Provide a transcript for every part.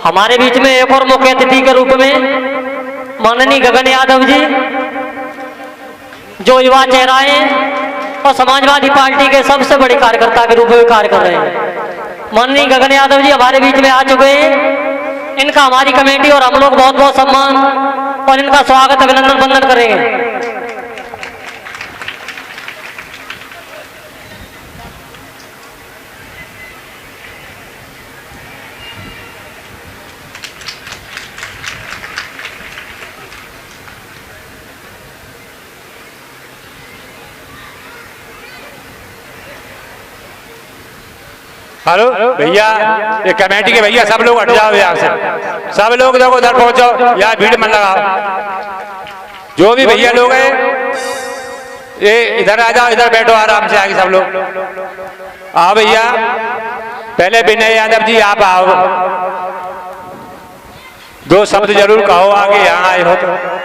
हमारे बीच में एक और मुख्य अतिथि के रूप में माननीय गगन यादव जी, जो युवा चेहराएं और समाजवादी पार्टी के सबसे बड़े कार्यकर्ता के रूप में कार्य कर रहे हैं। माननीय गगन यादव जी हमारे बीच में आ चुके हैं। इनका हमारी कमेटी और हम लोग बहुत बहुत सम्मान और इनका स्वागत अभिनंदन वंदन करेंगे। हेलो भैया, ये कमेटी के भैया सब लोग हट जाओ यहाँ से, सब लोग देखो उधर पहुंचो, यहाँ भीड़ मत लगाओ। जो भी भैया लोग हैं ये इधर आ जाओ, इधर बैठो आराम से आगे सब लोग। आओ भैया, पहले विनय यादव जी आप आओ, दो शब्द जरूर कहो आगे यहाँ आए हो तो।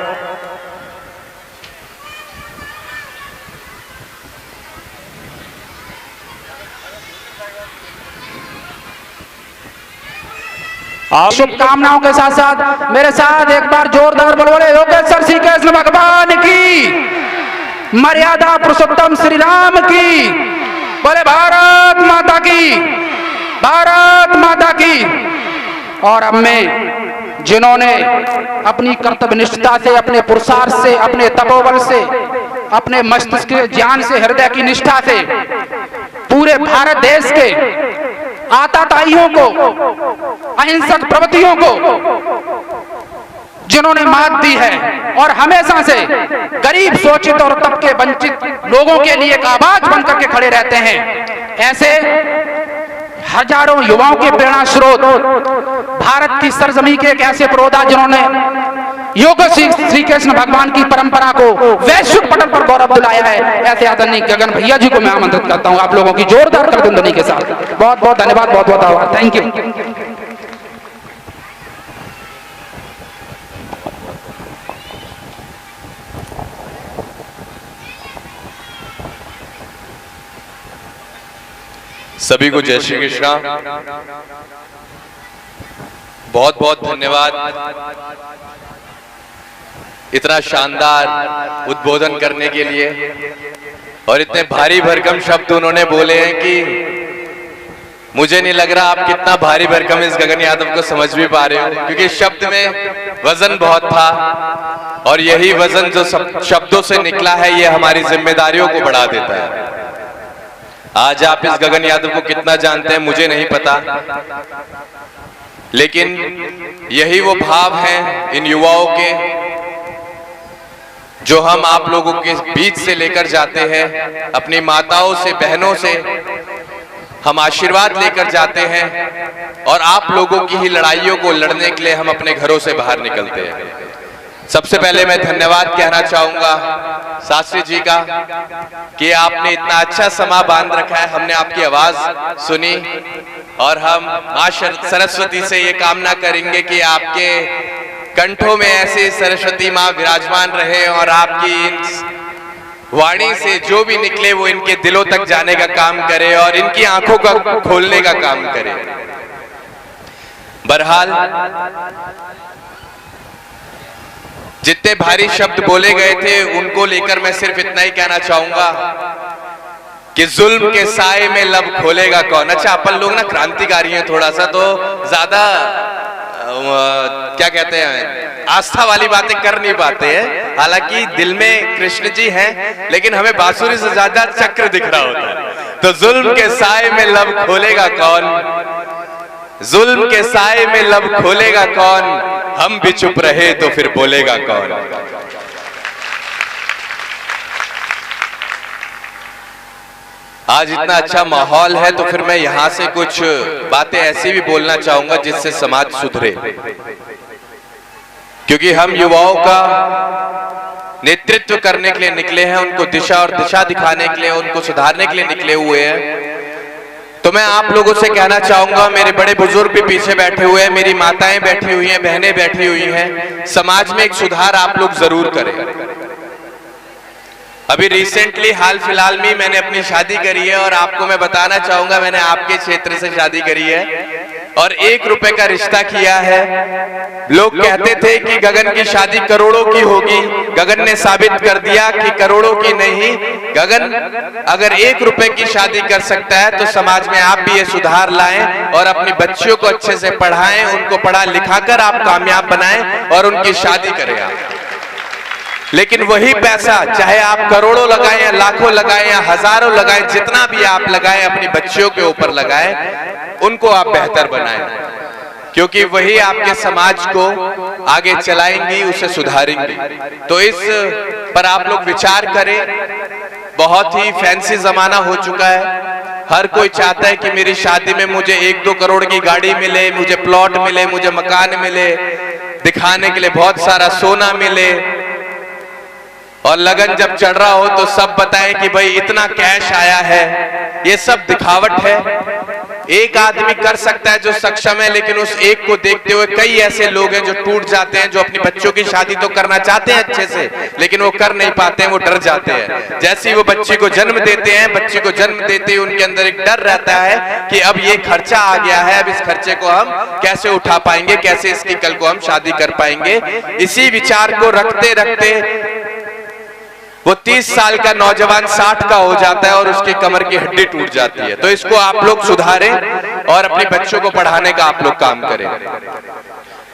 शुभकामनाओं के साथ साथ मेरे साथ एक बार जोरदार बोले योगेश्वर श्री कृष्ण भगवान की, मर्यादा पुरुषोत्तम श्री राम की, बोले भारत माता की, भारत माता की। और अब में जिन्होंने अपनी कर्तव्य निष्ठा से, अपने पुरुषार्थ से, अपने तपोबल से, अपने मस्तिष्क के ज्ञान से, हृदय की निष्ठा से पूरे भारत देश के आतताइयों को, अहिंसक प्रवृत्तियों को जिन्होंने मात दी है और हमेशा से गरीब, शोषित और तबके वंचित लोगों के लिए एक आवाज बनकर के खड़े रहते हैं, ऐसे हजारों युवाओं के प्रेरणा स्रोत भारत की सरजमी के एक ऐसे पुरोधा जिन्होंने योग श्री कृष्ण भगवान की परंपरा को वैश्विक पटल पर गौरव दिलाया है, ऐसे आदरणीय गगन भैया जी को मैं आमंत्रित करता हूं आप लोगों की जोरदार करतंदनी के साथ। बहुत बहुत धन्यवाद, बहुत बहुत आभार, थैंक यू। सभी को जय श्री कृष्णा। बहुत बहुत धन्यवाद इतना शानदार उद्बोधन करने के लिए, और इतने भारी भरकम शब्द उन्होंने बोले हैं कि मुझे नहीं लग रहा आप कितना भारी भरकम इस गगन यादव को समझ भी पा रहे हो, क्योंकि इस शब्द में वजन बहुत था और यही वजन जो शब्दों से निकला है ये हमारी जिम्मेदारियों को बढ़ा देता है। आज आप इस गगन यादव को कितना जानते हैं मुझे नहीं पता, लेकिन यही वो भाव हैं इन युवाओं के जो हम आप लोगों के बीच से लेकर जाते हैं, अपनी माताओं से, बहनों से हम आशीर्वाद लेकर जाते हैं और आप लोगों की ही लड़ाइयों को लड़ने के लिए हम अपने घरों से बाहर निकलते हैं। सबसे पहले मैं धन्यवाद कहना चाहूंगा शास्त्री जी का कि आपने इतना अच्छा समा बांध रखा है, हमने आपकी आवाज सुनी और हम मां सरस्वती से ये कामना करेंगे कि आपके कंठों में ऐसे सरस्वती मां विराजमान रहे और आपकी वाणी से जो भी निकले वो इनके दिलों तक जाने का काम करे और इनकी आंखों का खोलने का काम करे। बहरहाल जितने भारी शब्द बोले गए थे उनको लेकर मैं सिर्फ इतना ही कहना चाहूंगा कि जुल्म के साए में लब खोलेगा कौन। अच्छा, अपन लोग ना क्रांतिकारी हैं थोड़ा सा, तो ज्यादा क्या कहते हैं आस्था वाली बातें कर नहीं पाते हैं, हालांकि दिल में कृष्ण जी हैं, लेकिन हमें बांसुरी से ज्यादा चक्र दिख रहा होता है। तो जुल्म के साए में लब खोलेगा कौन, जुल्म के साए में लब खोलेगा कौन, हम भी चुप रहे तो फिर बोलेगा कौन। आज इतना अच्छा माहौल है तो फिर मैं यहां से कुछ बातें ऐसी भी बोलना चाहूंगा जिससे समाज सुधरे, क्योंकि हम युवाओं का नेतृत्व करने के लिए निकले हैं, उनको दिशा और दिशा दिखाने के लिए, उनको सुधारने के लिए निकले हुए हैं। तो मैं आप लोगों से कहना चाहूंगा, मेरे बड़े बुजुर्ग भी पीछे बैठे हुए हैं, मेरी माताएं बैठी हुई हैं, बहनें बैठी हुई हैं, समाज में एक सुधार आप लोग जरूर करें। अभी रिसेंटली हाल फिलहाल में मैंने अपनी शादी करी है और आपको मैं बताना चाहूंगा मैंने आपके क्षेत्र से शादी करी है। और 1 रुपए का रिश्ता किया है। लोग कहते थे कि गगन की शादी करोड़ों की होगी, गगन ने साबित कर दिया कि करोड़ों की नहीं, गगन अगर 1 रुपए की शादी कर सकता है तो समाज में आप भी ये सुधार लाएं और अपनी बच्चियों को अच्छे से पढ़ाएं, उनको पढ़ा लिखाकर आप कामयाब बनाएं और उनकी शादी करें आप। लेकिन वही पैसा चाहे आप करोड़ों लगाएं या लाखों लगाएं या हजारों लगाएं, जितना भी आप लगाएं अपनी बच्चियों के ऊपर लगाएं, उनको आप बेहतर बनाएं, क्योंकि वही आपके समाज को आगे चलाएंगी, उसे सुधारेंगी। तो इस पर आप लोग विचार करें। बहुत ही फैंसी जमाना हो चुका है, हर कोई चाहता है कि मेरी शादी में मुझे 1-2 करोड़ की गाड़ी मिले, मुझे प्लॉट मिले, मुझे मकान मिले, दिखाने के लिए बहुत सारा सोना मिले, और लगन जब चढ़ रहा हो तो सब बताएं कि भाई इतना कैश आया है। ये सब दिखावट है। एक आदमी कर सकता है जो सक्षम है, लेकिन उस एक को देखते हुए कई ऐसे लोग हैं जो टूट जाते हैं, जो अपनी बच्चों की शादी तो करना चाहते हैं अच्छे से, लेकिन वो कर नहीं पाते हैं, वो डर जाते हैं। जैसे ही वो बच्ची को जन्म देते हैं, बच्ची को जन्म देते ही उनके अंदर एक डर रहता है कि अब ये खर्चा आ गया है, अब इस खर्चे को हम कैसे उठा पाएंगे, कैसे इसकी कल को हम शादी कर पाएंगे। इसी विचार को रखते रखते वो 30 साल का नौजवान 60 का हो जाता है और उसकी कमर की हड्डी टूट जाती है। तो इसको आप लोग सुधारें और अपने बच्चों को पढ़ाने का आप लोग काम करें।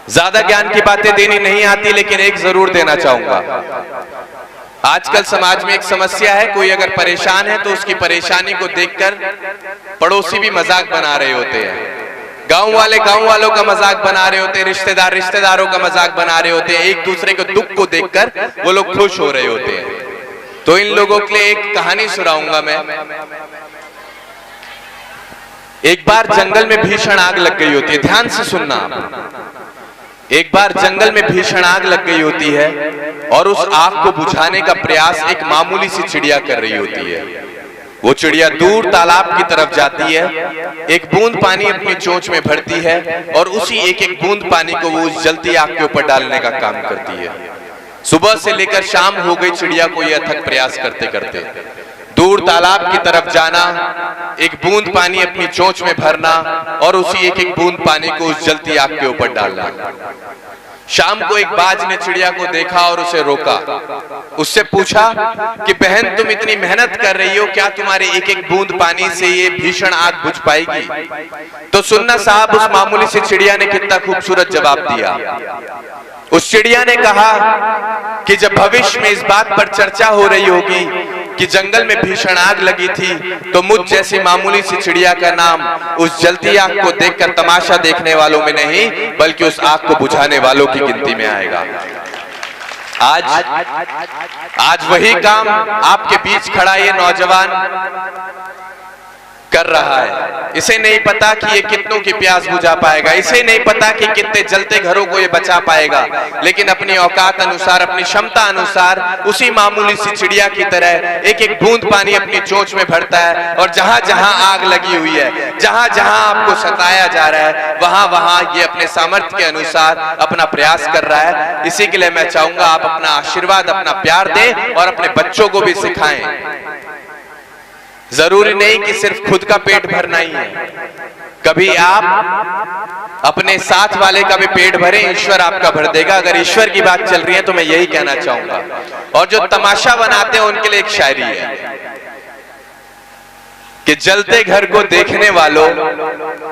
ज्यादा ज्ञान की बातें देनी नहीं आती, लेकिन एक जरूर देना चाहूंगा। आजकल समाज में एक समस्या है, कोई अगर परेशान है तो उसकी परेशानी को देखकर पड़ोसी भी मजाक बना रहे होते हैं, गांव वाले गांव वालों का मजाक बना रहे होते हैं, रिश्तेदार रिश्तेदारों का मजाक बना रहे होते हैं। एक दूसरे के दुख को देखकर वो लोग खुश हो रहे होते हैं। तो इन लोगों के लिए एक कहानी सुनाऊंगा मैं। एक बार जंगल में भीषण आग लग गई होती है, ध्यान से सुनना। एक बार जंगल में भीषण आग लग गई होती है और उस आग को बुझाने का प्रयास एक मामूली सी चिड़िया कर रही होती है। वो चिड़िया दूर तालाब की तरफ जाती है, एक बूंद पानी अपनी चोंच में भरती है और उसी एक एक बूंद पानी को वो उस जलती आग के ऊपर डालने का काम करती है। सुबह से लेकर शाम हो गई चिड़िया को यह अथक प्रयास करते करते। दूर तालाब की तरफ जाना, एक बूंद पानी अपनी चोंच में भरना और उसी एक एक बूंद पानी को उस जलती आग के ऊपर डालना। शाम को एक बाज ने चिड़िया को देखा और उसे रोका। उससे पूछा कि बहन, तुम इतनी मेहनत कर रही हो, क्या तुम्हारे एक एक बूंद पानी से ये भीषण आग बुझ पाएगी? तो सुनना साहब, उस मामूली सी चिड़िया ने कितना खूबसूरत जवाब दिया। उस चिड़िया ने कहा कि जब भविष्य में इस बात पर चर्चा हो रही होगी कि जंगल में भीषण आग लगी थी, तो मुझ जैसी मामूली सी चिड़िया का नाम उस जलती आग को देखकर तमाशा देखने वालों में नहीं, बल्कि उस आग को बुझाने वालों की गिनती में आएगा। आज वही काम आपके बीच खड़ा ये नौजवान कर रहा है। इसे नहीं पता कि ये कितनों की प्यास बुझा पाएगा, इसे नहीं पता कि कितने जलते घरों को ये बचा पाएगा, लेकिन अपनी औकात अनुसार, अपनी क्षमता अनुसार उसी मामूली सी चिड़िया की तरह एक एक बूंद पानी अपनी चोंच में भरता है और जहां जहां आग लगी हुई है, जहां जहां आपको सताया जा रहा है, वहां वहां ये अपने सामर्थ्य के अनुसार अपना प्रयास कर रहा है। इसी के लिए मैं चाहूंगा आप अपना आशीर्वाद, अपना प्यार दें और अपने बच्चों को भी सिखाएं। जरूरी नहीं कि सिर्फ खुद का पेट भरना ही है, कभी आप अपने साथ वाले का भी पेट भरें, ईश्वर आपका भर देगा। अगर ईश्वर की बात चल रही है तो मैं यही कहना चाहूंगा। और जो तमाशा बनाते हैं उनके लिए एक शायरी है कि जलते घर को देखने वालों,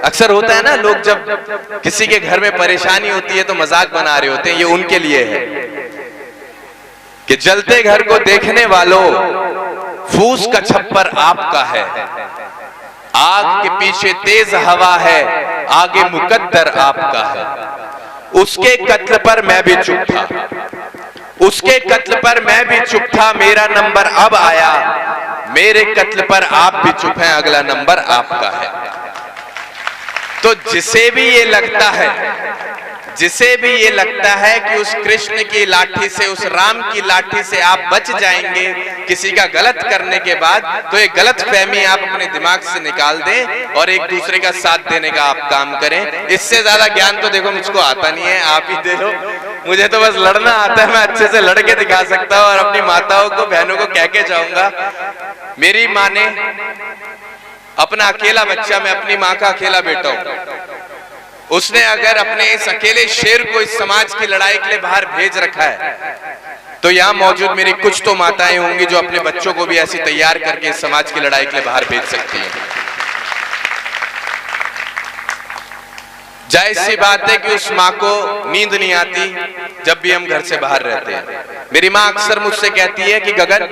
अक्सर होता है ना, लोग जब किसी के घर में परेशानी होती है तो मजाक बना रहे होते हैं, ये उनके लिए है कि जलते घर को देखने वालों, फूस का छप्पर आपका है, आग के पीछे तेज हवा है, आगे मुकद्दर आपका है। उसके कत्ल पर मैं भी चुप था, उसके कत्ल पर मैं भी चुप था, मेरा नंबर अब आया, मेरे कत्ल पर आप भी चुप हैं, अगला नंबर आपका है। तो जिसे भी ये लगता है, जिसे भी ये लगता है कि उस कृष्ण की लाठी से, उस राम की लाठी से आप बच जाएंगे किसी का गलत करने के बाद, तो ये गलत फहमी आप अपने दिमाग से निकाल दें और एक दूसरे का साथ देने का आप काम करें। इससे ज्यादा ज्ञान तो देखो मुझको आता नहीं है, आप ही दे दो। मुझे तो बस लड़ना आता है, मैं अच्छे से लड़ के दिखा सकता हूँ। और अपनी माताओं को, बहनों को कह के जाऊंगा, मेरी माँ ने अपना अकेला बच्चा, मैं अपनी माँ का अकेला बेटा हूं, उसने अगर अपने इस अकेले शेर को इस समाज की लड़ाई के लिए बाहर भेज रखा है, तो यहाँ मौजूद मेरी कुछ तो माताएं होंगी जो अपने बच्चों को भी ऐसी तैयार करके इस समाज की लड़ाई के लिए बाहर भेज सकती हैं। जाहिर सी बात है कि उस माँ को नींद नहीं आती जब भी हम घर से बाहर रहते हैं। मेरी माँ अक्सर मुझसे कहती है कि गगन,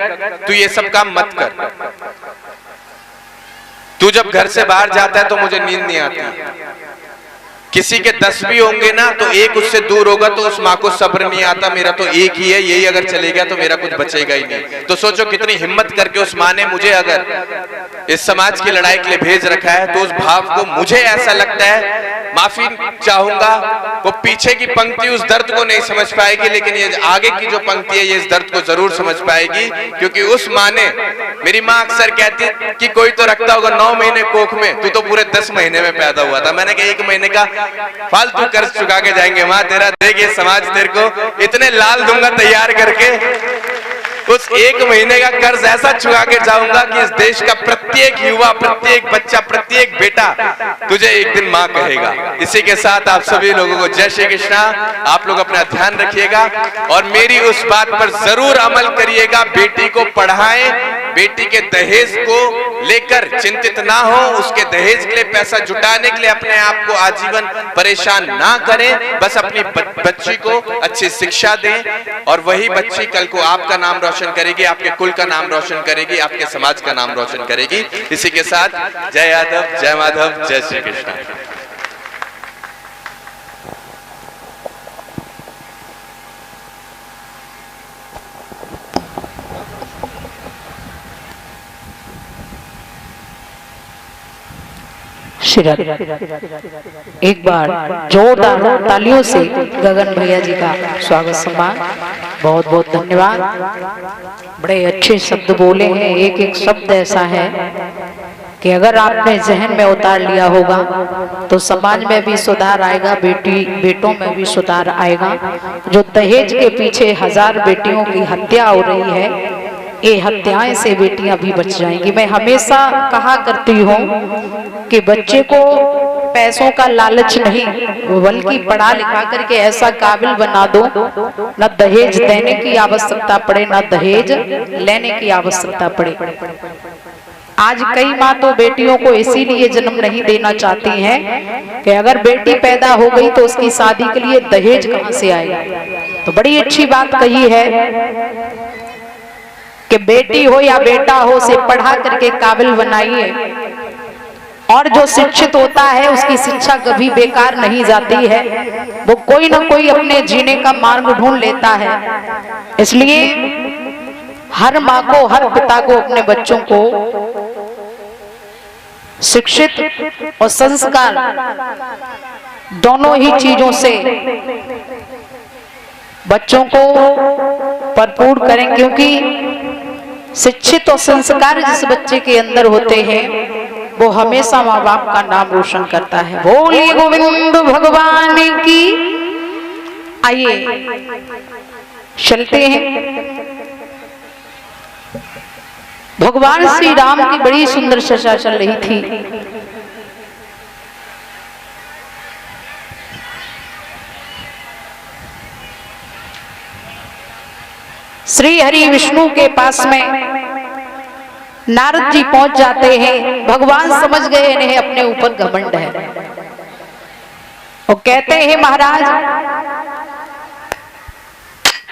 तू ये सब काम मत कर, तू जब घर से बाहर जाता है तो मुझे नींद नहीं आती। किसी के 10 भी होंगे ना, तो एक उससे दूर होगा तो उस माँ को सब्र नहीं आता, मेरा तो एक ही है, यही अगर चले गया तो मेरा कुछ बचेगा ही नहीं। तो सोचो कितनी हिम्मत करके उस माँ ने मुझे अगर इस समाज की लड़ाई के लिए भेज रखा है, तो उस भाव को मुझे ऐसा लगता है, माफी चाहूंगा, वो पीछे की पंक्ति उस दर्द को नहीं समझ पाएगी, लेकिन ये आगे की जो पंक्ति है ये इस दर्द को जरूर समझ पाएगी। क्योंकि उस माँ ने, मेरी माँ अक्सर कहती कि कोई तो रखता होगा 9 महीने कोख में, तू तो पूरे 10 महीने में पैदा हुआ था। मैंने कहा 1 महीने का फालतू कर्ज चुका के जाएंगे माँ तेरा, देखिए समाज तेरे को इतने लाल दूंगा तैयार करके, उस 1 महीने का कर्ज ऐसा चुका के जाऊंगा कि इस देश का प्रत्येक युवा, प्रत्येक बच्चा, प्रत्येक बेटा तुझे एक दिन माँ कहेगा। इसी के साथ आप सभी लोगों को जय श्री कृष्णा। आप लोग अपना ध्यान रखिएगा और मेरी उस बात पर जरूर अमल करिएगा, बेटी को पढ़ाएं, बेटी के दहेज को लेकर चिंतित ना हो, उसके दहेज के लिए पैसा जुटाने के लिए अपने आप को आजीवन परेशान ना करें, बस अपनी बच्ची को अच्छी शिक्षा दें और वही बच्ची कल को आपका नाम रोशन करेगी, आपके कुल का नाम रोशन करेगी, आपके समाज का नाम रोशन करेगी। इसी के साथ जय यादव, जय माधव, जय श्री कृष्ण। एक बार जोरदार तालियों से गगन भैया जी का स्वागत सम्मान, बहुत बहुत धन्यवाद। बड़े अच्छे शब्द बोले हैं, एक एक शब्द ऐसा है कि अगर आपने जहन में उतार लिया होगा तो समाज में भी सुधार आएगा, बेटों में भी सुधार आएगा। जो दहेज के पीछे 1000 बेटियों की हत्या हो रही है, ये हत्याएं से बेटियां भी बच जाएंगी। मैं हमेशा कहा करती हूँ कि बच्चे को पैसों का लालच नहीं, बल्कि पढ़ा लिखा करके ऐसा काबिल बना दो, न दहेज देने की आवश्यकता पड़े, न दहेज लेने की आवश्यकता पड़े। आज कई माँ तो बेटियों को इसीलिए जन्म नहीं देना चाहती हैं कि अगर बेटी पैदा हो गई तो उसकी शादी के लिए दहेज कहाँ से आएगा। तो बड़ी अच्छी बात कही है कि बेटी हो या बेटा हो, उसे पढ़ा करके काबिल बनाइए, और जो शिक्षित होता है उसकी शिक्षा कभी बेकार नहीं जाती है, वो कोई ना कोई अपने जीने का मार्ग ढूंढ लेता है। इसलिए हर माँ को, हर पिता को अपने बच्चों को शिक्षित और संस्कार दोनों ही चीजों से बच्चों को भरपूर करें, क्योंकि शिक्षित और संस्कार जिस बच्चे के अंदर होते हैं वो हमेशा माँ बाप का नाम रोशन करता है। बोलिए गोविंद भगवान की। आइए चलते हैं। भगवान श्री राम की बड़ी सुंदर चर्चा चल रही थी। श्री हरि विष्णु के पास में नारद जी पहुंच जाते हैं। भगवान समझ गए इन्हें अपने ऊपर घमंड है और कहते हैं महाराज